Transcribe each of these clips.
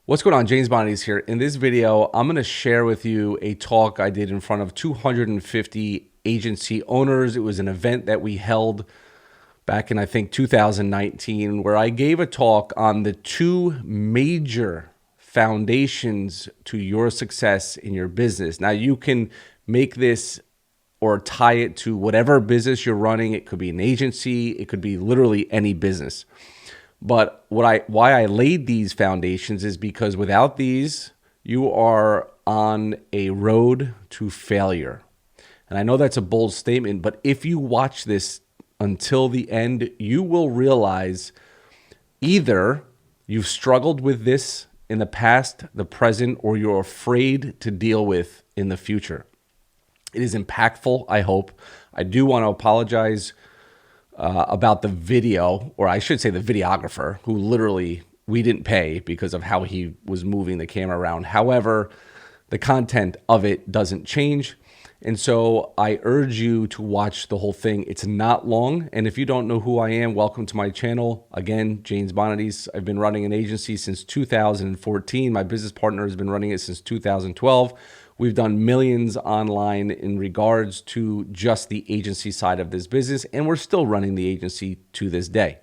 What's going on? James Bonnies here. In this video, I'm going to share with you a talk I did in front of 250 agency owners. It was an event that we held back in, I think, 2019, where I gave a talk on the two major foundations to your success in your business. Now, you can make this or tie it to whatever business you're running. It could be an agency. It could be literally any business. But why I laid these foundations is because without these, you are on a road to failure. And I know that's a bold statement, but if you watch this until the end, you will realize either you've struggled with this in the past, the present, or you're afraid to deal with in the future. It is impactful, I hope. I do want to apologize about the video, or I should say the videographer, who literally we didn't pay because of how he was moving the camera around. However, the content of it doesn't change. And so I urge you to watch the whole thing. It's not long. And if you don't know who I am, welcome to my channel. Again, James Bonnies. I've been running an agency since 2014. My business partner has been running it since 2012. We've done millions online in regards to just the agency side of this business, and we're still running the agency to this day.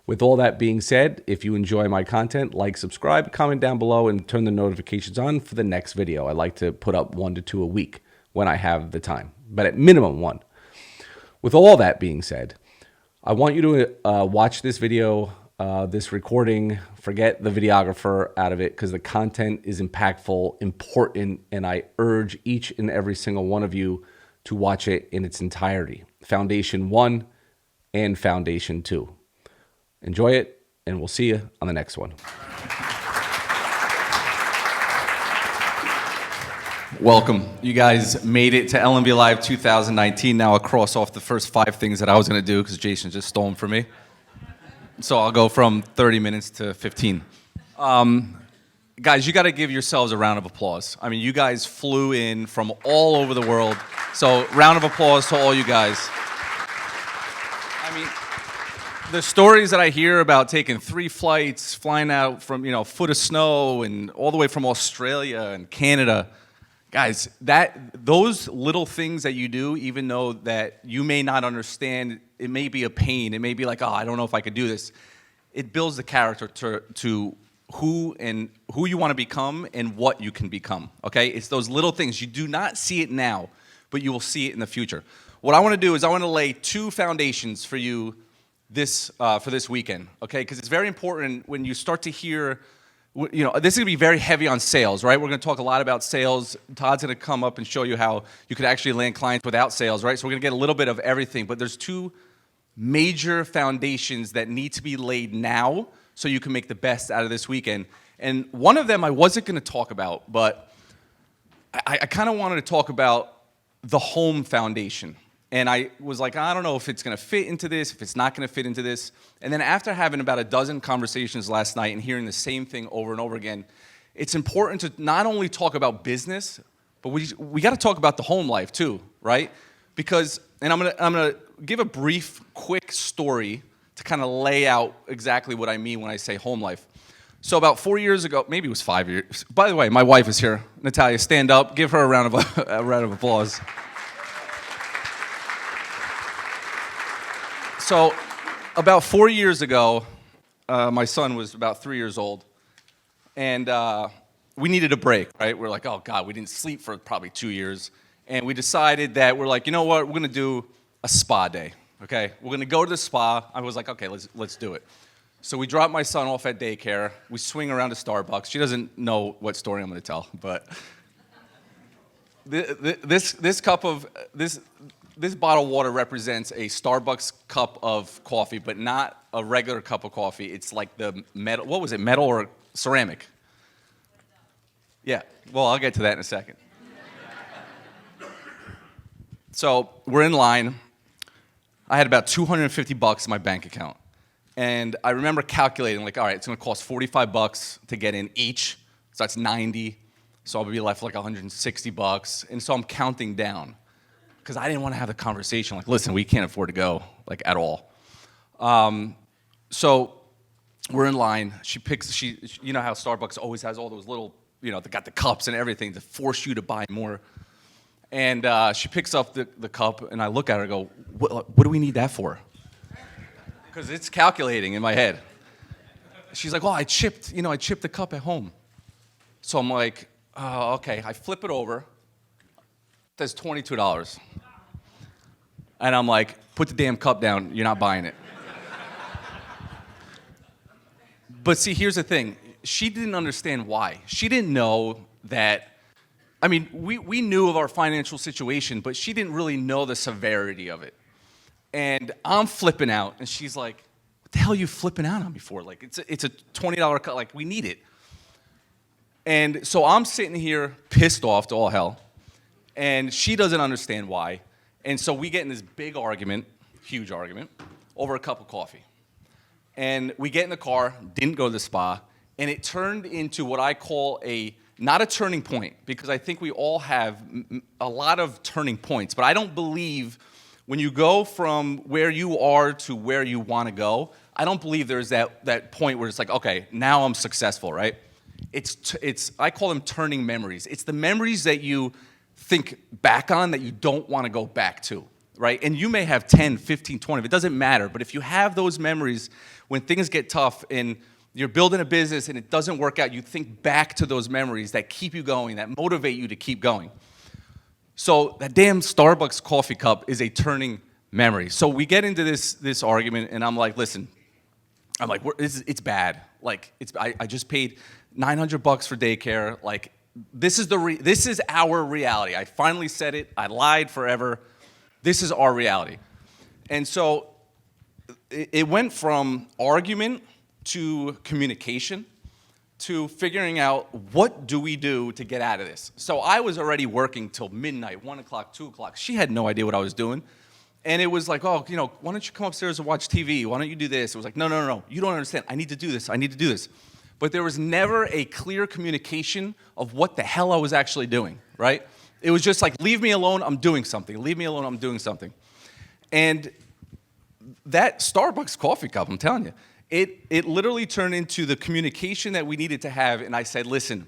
With all that being said, if you enjoy my content, like, subscribe, comment down below, and turn the notifications on for the next video. I like to put up 1 to 2 a week when I have the time, but at minimum 1. With all that being said, I want you to watch this video, this recording. Forget the videographer out of it because the content is impactful, important, and I urge each and every single one of you to watch it in its entirety. Foundation 1 and Foundation 2. Enjoy it, and we'll see you on the next one. Welcome. You guys made it to LMB Live 2019. Now I'll cross off the first 5 things that I was going to do because Jason just stole them from me. So I'll go from 30 minutes to 15. Guys, you got to give yourselves a round of applause. I mean, you guys flew in from all over the world. So round of applause to all you guys. I mean, the stories that I hear about taking 3 flights, flying out from, foot of snow and all the way from Australia and Canada. Guys, those little things that you do, even though that you may not understand, it may be a pain. It may be like, oh, I don't know if I could do this. It builds the character to who you want to become and what you can become, okay? It's those little things. You do not see it now, but you will see it in the future. What I want to do is I want to lay 2 foundations for you for this weekend, okay? Because it's very important when you start to hear, this is going to be very heavy on sales, right? We're going to talk a lot about sales. Todd's going to come up and show you how you could actually land clients without sales, right? So we're going to get a little bit of everything, but there's 2 major foundations that need to be laid now so you can make the best out of this weekend. And one of them I wasn't going to talk about, but I kind of wanted to talk about the home foundation. And I was like, I don't know if it's going to fit into this, if it's not going to fit into this. And then after having about a dozen conversations last night and hearing the same thing over and over again, it's important to not only talk about business, but we got to talk about the home life too, right? Because, and I'm gonna give a brief, quick story to kind of lay out exactly what I mean when I say home life. So about 4 years ago, maybe it was 5 years. By the way, my wife is here. Natalia, stand up. Give her a round of applause. So about 4 years ago, my son was about 3 years old, and we needed a break, right? We're like, oh, God, we didn't sleep for probably 2 years, and we decided that we're like, you know what, we're going to do a spa day, okay? We're going to go to the spa. I was like, okay, let's do it. So we drop my son off at daycare. We swing around to Starbucks. She doesn't know what story I'm going to tell, but this bottle of water represents a Starbucks cup of coffee, but not a regular cup of coffee. It's like the metal, what was it, metal or ceramic? Yeah, well, I'll get to that in a second. So we're in line. I had about $250 in my bank account. And I remember calculating, like, all right, it's going to cost $45 to get in each. So that's 90. So I'll be left like $160. And so I'm counting down, because I didn't want to have the conversation like, listen, we can't afford to go, like, at all. So We're in line. You know how Starbucks always has all those little, they got the cups and everything to force you to buy more. And she picks up the cup, and I look at her and go, what do we need that for? Because it's calculating in my head. She's like, I chipped the cup at home. So I'm like, oh, okay. I flip it over. That's $22. And I'm like, put the damn cup down. You're not buying it. But see, here's the thing. She didn't understand why. She didn't know that, we knew of our financial situation, but she didn't really know the severity of it. And I'm flipping out, and she's like, what the hell are you flipping out on me for? Like, it's a $20 cut. Like, we need it. And so I'm sitting here pissed off to all hell, and she doesn't understand why. And so we get in this big argument, huge argument, over a cup of coffee. And we get in the car, didn't go to the spa, and it turned into what I call not a turning point, because I think we all have a lot of turning points, but I don't believe when you go from where you are to where you want to go, I don't believe there's that point where it's like, okay, now I'm successful, right? I call them turning memories. It's the memories that you think back on that you don't want to go back to, right? And you may have 10, 15, 20, it doesn't matter. But if you have those memories when things get tough and you're building a business and it doesn't work out, you think back to those memories that keep you going, that motivate you to keep going. So that damn Starbucks coffee cup is a turning memory. So we get into this argument, and I'm like, listen, it's bad. Like, I just paid $900 for daycare. Like, this is our reality. I finally said it. I lied forever. This is our reality. And so it went from argument to communication to figuring out what do we do to get out of this. So I was already working till midnight, 1 o'clock, 2 o'clock. She had no idea what I was doing. And it was like, why don't you come upstairs and watch TV? Why don't you do this? It was like, no, you don't understand. I need to do this. But there was never a clear communication of what the hell I was actually doing, right? It was just like, leave me alone, I'm doing something. Leave me alone, I'm doing something. And that Starbucks coffee cup, I'm telling you, it literally turned into the communication that we needed to have. And I said, listen,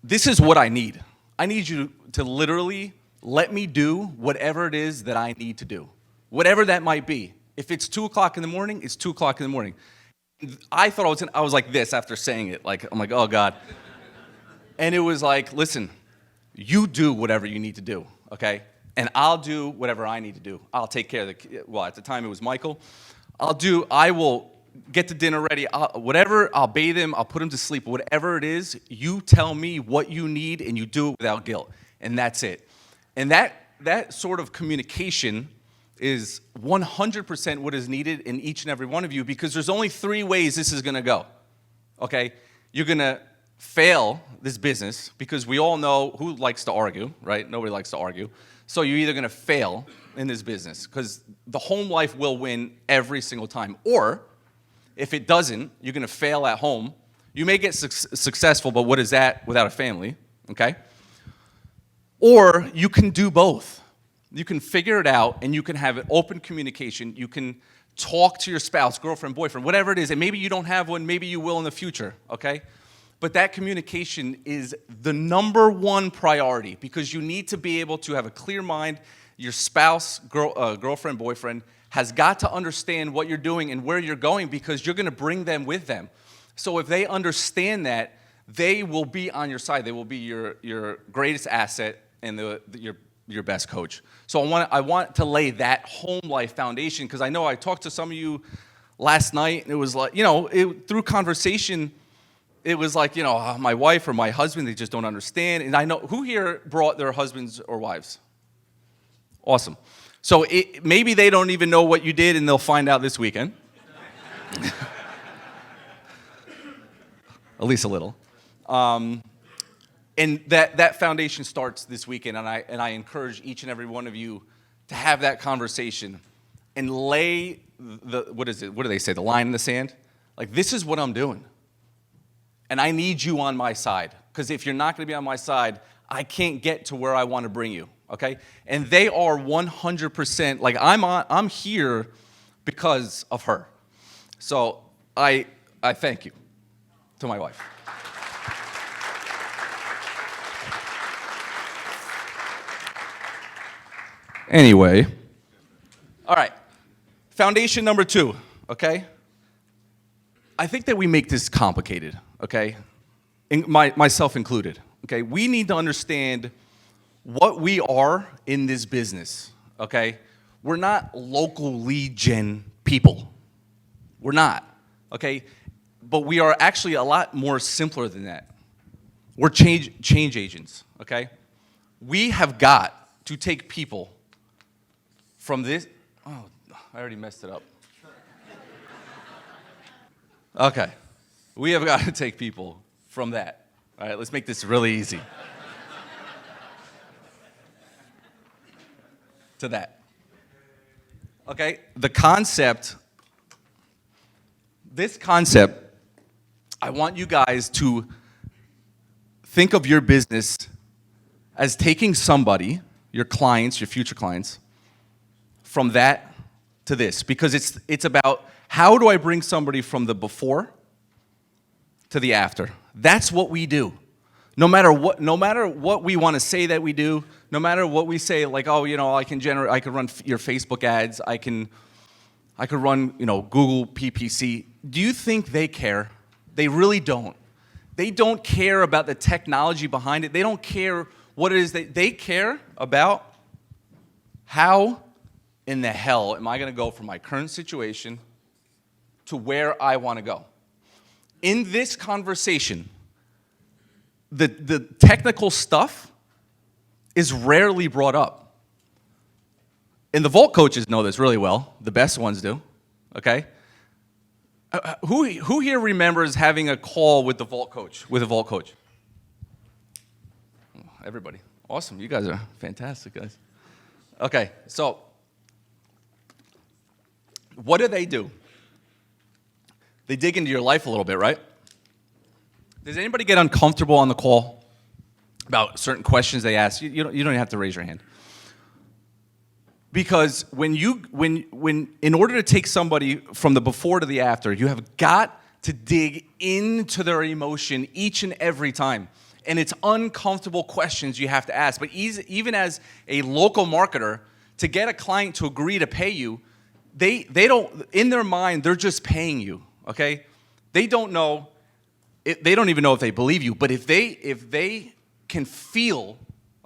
this is what I need. I need you to literally let me do whatever it is that I need to do, whatever that might be. If it's 2 o'clock in the morning, it's 2 o'clock in the morning. I thought I was like this after saying it. Like, I'm like, oh, God. And it was like, listen, you do whatever you need to do, okay? And I'll do whatever I need to do. I'll take care of at the time it was Michael. I will get the dinner ready. I'll bathe him, I'll put him to sleep. Whatever it is, you tell me what you need and you do it without guilt. And that's it. And that sort of communication is 100% what is needed in each and every one of you, because there's only 3 ways this is going to go, okay? You're going to fail this business, because we all know who likes to argue, right? Nobody likes to argue. So you're either going to fail in this business, because the home life will win every single time. Or if it doesn't, you're going to fail at home. You may get successful, but what is that without a family, okay? Or you can do both. You can figure it out, and you can have an open communication. You can talk to your spouse, girlfriend, boyfriend, whatever it is. And maybe you don't have one, maybe you will in the future, okay? But that communication is the #1 priority, because you need to be able to have a clear mind. Your spouse, girlfriend, boyfriend has got to understand what you're doing and where you're going, because you're going to bring them with them. So if they understand that, they will be on your side. They will be your greatest asset and your best coach. So I want to lay that home life foundation, because I know I talked to some of you last night, and it was like, through conversation, it was like, my wife or my husband, they just don't understand. And I know, who here brought their husbands or wives? Awesome. So maybe they don't even know what you did, and they'll find out this weekend. At least a little. And that foundation starts this weekend, and I encourage each and every one of you to have that conversation and lay what do they say, the line in the sand? Like, this is what I'm doing. And I need you on my side, because if you're not going to be on my side, I can't get to where I want to bring you, okay? And they are 100%, like, I'm here because of her. So I thank you to my wife. Anyway, all right. Foundation number 2, okay? I think that we make this complicated, okay? Myself included, okay? We need to understand what we are in this business, okay? We're not local lead gen people. We're not, okay? But we are actually a lot more simpler than that. We're change agents, okay? We have got to take people from this. Oh, I already messed it up. Okay. We have got to take people from that. All right, let's make this really easy. To that. Okay, this concept, I want you guys to think of your business as taking somebody, your clients, your future clients, from that to this, because it's about how do I bring somebody from the before to the after. That's what we do. No matter what we want to say that we do, no matter what we say, like, oh, I can run your Facebook ads, I could run, Google PPC. Do you think they care? They really don't. They don't care about the technology behind it. They don't care what it is. They care about how in the hell am I going to go from my current situation to where I want to go. In this conversation, the technical stuff is rarely brought up. And the vault coaches know this really well. The best ones do, okay? Who here remembers having a call with a vault coach? Everybody. Awesome. You guys are fantastic, guys. Okay, so what do? They dig into your life a little bit, right? Does anybody get uncomfortable on the call about certain questions they ask? You don't even have to raise your hand. Because when in order to take somebody from the before to the after, you have got to dig into their emotion each and every time. And it's uncomfortable questions you have to ask. But even as a local marketer, to get a client to agree to pay you, they don't, in their mind, they're just paying you, okay? They don't know, they don't even know if they believe you, but if they can feel,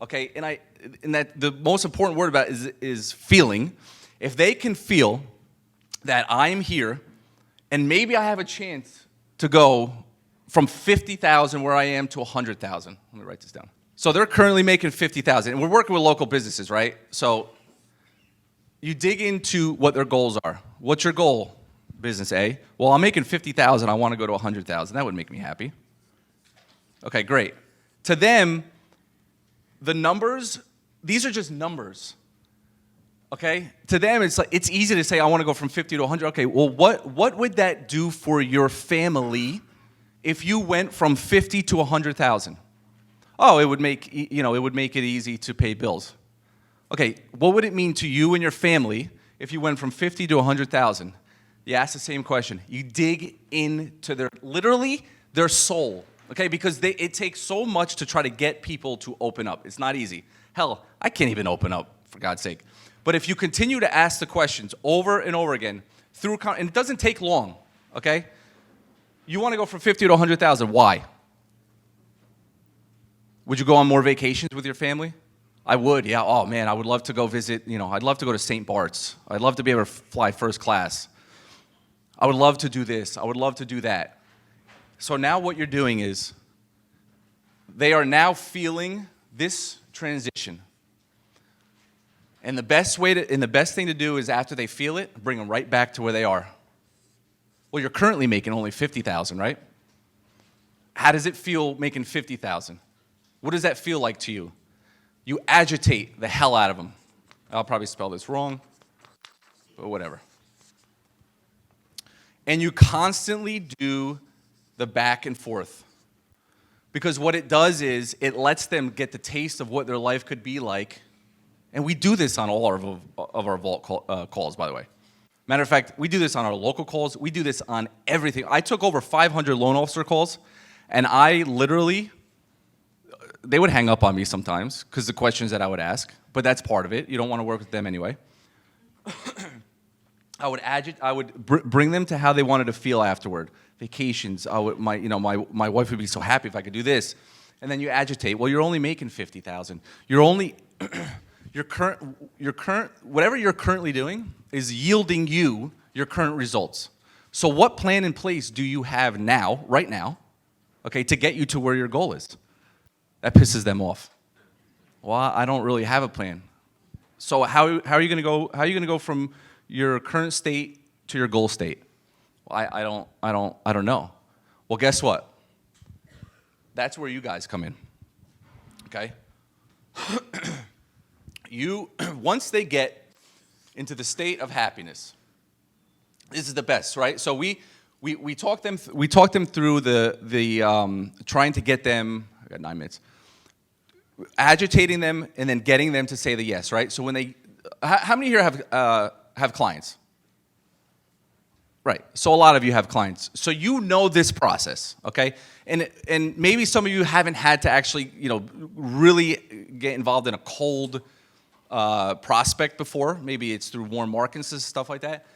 okay, and that the most important word about it is feeling. If they can feel that I'm here, and maybe I have a chance to go from 50,000 where I am to 100,000. Let me write this down. So they're currently making 50,000, and we're working with local businesses, right? So you dig into what their goals are. What's your goal, business A? Well, I'm making 50,000. I want to go to 100,000. That would make me happy. Okay, great. To them, the numbers, these are just numbers. Okay? To them, it's easy to say, I want to go from 50 to 100. Okay, well, what would that do for your family if you went from 50 to 100,000? Oh, it would make it easy to pay bills. Okay, what would it mean to you and your family if you went from 50 to 100,000? You ask the same question. You dig into literally their soul, okay? Because it takes so much to try to get people to open up. It's not easy. Hell, I can't even open up, for God's sake. But if you continue to ask the questions over and over again, and it doesn't take long, okay? You want to go from 50 to 100,000. Why? Would you go on more vacations with your family? I would, yeah. Oh, man, I would love to go visit, I'd love to go to St. Bart's. I'd love to be able to fly first class. I would love to do this. I would love to do that. So now what you're doing is they are now feeling this transition. And the best thing to do is after they feel it, bring them right back to where they are. Well, you're currently making only 50,000, right? How does it feel making 50,000? What does that feel like to you? You agitate the hell out of them. I'll probably spell this wrong, but whatever. And you constantly do the back and forth. Because what it does is it lets them get the taste of what their life could be like. And we do this on all of our vault calls, by the way. Matter of fact, we do this on our local calls. We do this on everything. I took over 500 loan officer calls, and I literally, they would hang up on me sometimes because the questions that I would ask, but that's part of it. You don't want to work with them anyway. I would bring them to how they wanted to feel afterward. Vacations. My wife would be so happy if I could do this, and then you agitate. Well, you're only making 50,000. You're only your current whatever you're currently doing is yielding you your current results. So what plan in place do you have now, right now, okay, to get you to where your goal is? That pisses them off. Well, I don't really have a plan. So how are you going to go? How are you going to go from your current state to your goal state? Well, I don't know. Well, guess what? That's where you guys come in. Okay? Once they get into the state of happiness, this is the best, right? So we talk them through the trying to get them. I got 9 minutes. Agitating them and then getting them to say the yes, right? So when they, how many here have clients? Right. So a lot of you have clients. So you know this process, okay? And maybe some of you haven't had to actually, really get involved in a cold prospect before. Maybe it's through warm markets and stuff like that.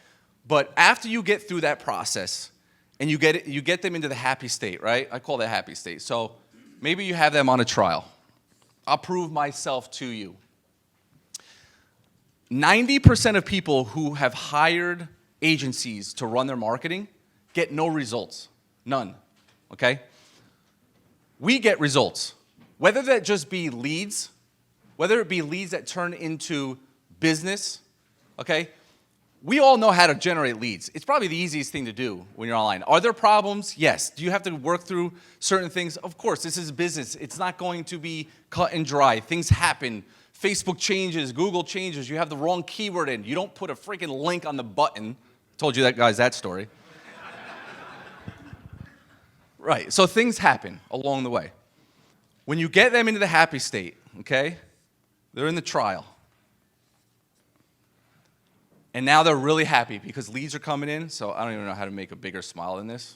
But after you get through that process and you get them into the happy state, right? I call that happy state. So maybe you have them on a trial. I'll prove myself to you. 90% of people who have hired agencies to run their marketing get no results. None. Okay? We get results. Whether that just be leads, whether it be leads that turn into business, okay? We all know how to generate leads. It's probably the easiest thing to do when you're online. Are there problems? Yes. Do you have to work through certain things? Of course, this is business. It's not going to be cut and dry. Things happen. Facebook changes, Google changes. You have the wrong keyword in. You don't put a freaking link on the button. Told you that story. Right, so things happen along the way. When you get them into the happy state, okay, they're in the trial. And now they're really happy because leads are coming in, so I don't even know how to make a bigger smile than this.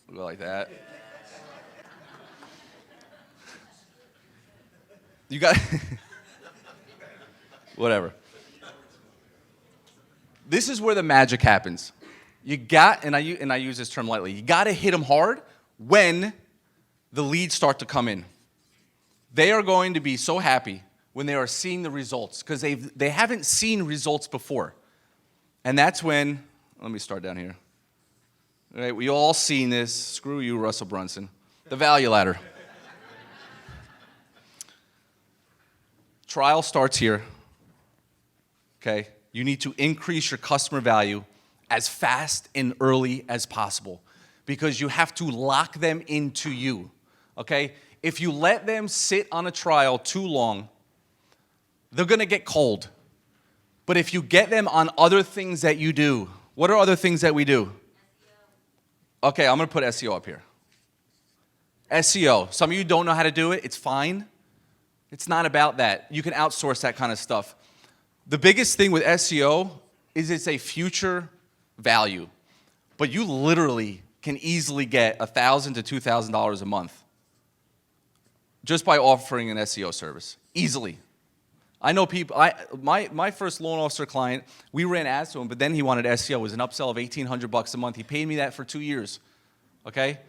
We'll go like that. You got, whatever. This is where the magic happens. You got, and I use this term lightly, you got to hit them hard when the leads start to come in. They are going to be so happy when they are seeing the results because they haven't seen results before. And that's when, let me start down here. All right, we all seen this. Screw you, Russell Brunson. The value ladder. Trial starts here. Okay? You need to increase your customer value as fast and early as possible because you have to lock them into you. Okay? If you let them sit on a trial too long, they're going to get cold. But if you get them on other things that you do, what are other things that we do? SEO. Okay, I'm going to put SEO up here. SEO. Some of you don't know how to do it. It's fine. It's not about that. You can outsource that kind of stuff. The biggest thing with SEO is it's a future value. But you literally can easily get $1,000 to $2,000 a month just by offering an SEO service. Easily. I know people, my first loan officer client, we ran ads to him, but then he wanted SEO. It was an upsell of $1,800 a month. He paid me that for 2 years, okay?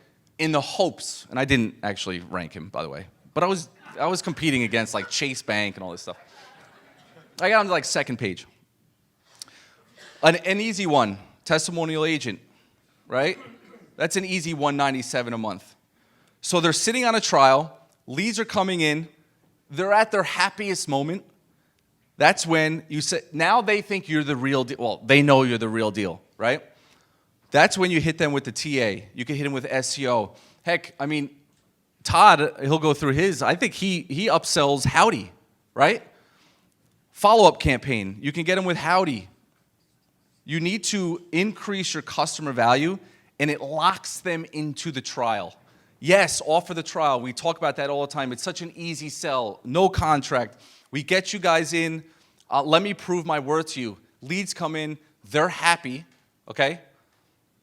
In the hopes, and I didn't actually rank him, by the way, but I was competing against like Chase Bank and all this stuff. I got him to like second page. An easy one, testimonial agent, right? That's an easy $197 a month. So they're sitting on a trial, leads are coming in, they're at their happiest moment. That's when you say, now they think you're the real deal. Well, they know you're the real deal, right? That's when you hit them with the TA. You can hit them with SEO. Heck, I mean, Todd, he'll go through his. I think he upsells Howdy, right? Follow-up campaign. You can get them with Howdy. You need to increase your customer value, and it locks them into the trial. Yes, offer the trial. We talk about that all the time. It's such an easy sell. No contract. We get you guys in. Let me prove my worth to you. Leads come in. they're happy, okay?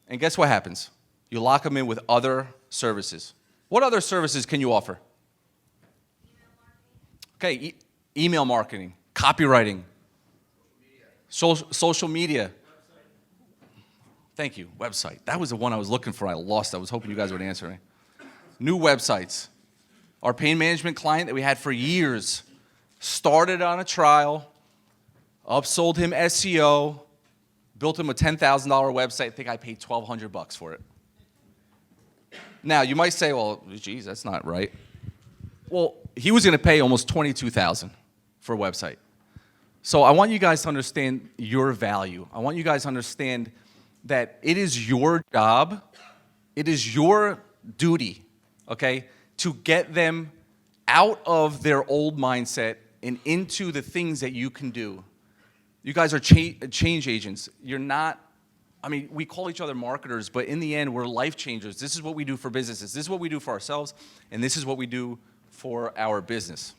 And guess what happens? You lock them in with other services. What other services can you offer? Okay, email marketing, copywriting, social media. Thank you, website. That was the one I was looking for. I lost. I was hoping you guys would answer me. New websites. Our pain management client that we had for years started on a trial, upsold him SEO, built him a $10,000 website. I think I paid $1,200 for it. Now, you might say, well, geez, that's not right. Well, he was going to pay almost $22,000 for a website. So I want you guys to understand your value. I want you guys to understand that it is your job, it is your duty, okay, to get them out of their old mindset and into the things that you can do. You guys are change agents. You're not, I mean, we call each other marketers, but in the end, we're life changers. This is what we do for businesses. This is what we do for ourselves, and this is what we do for our business.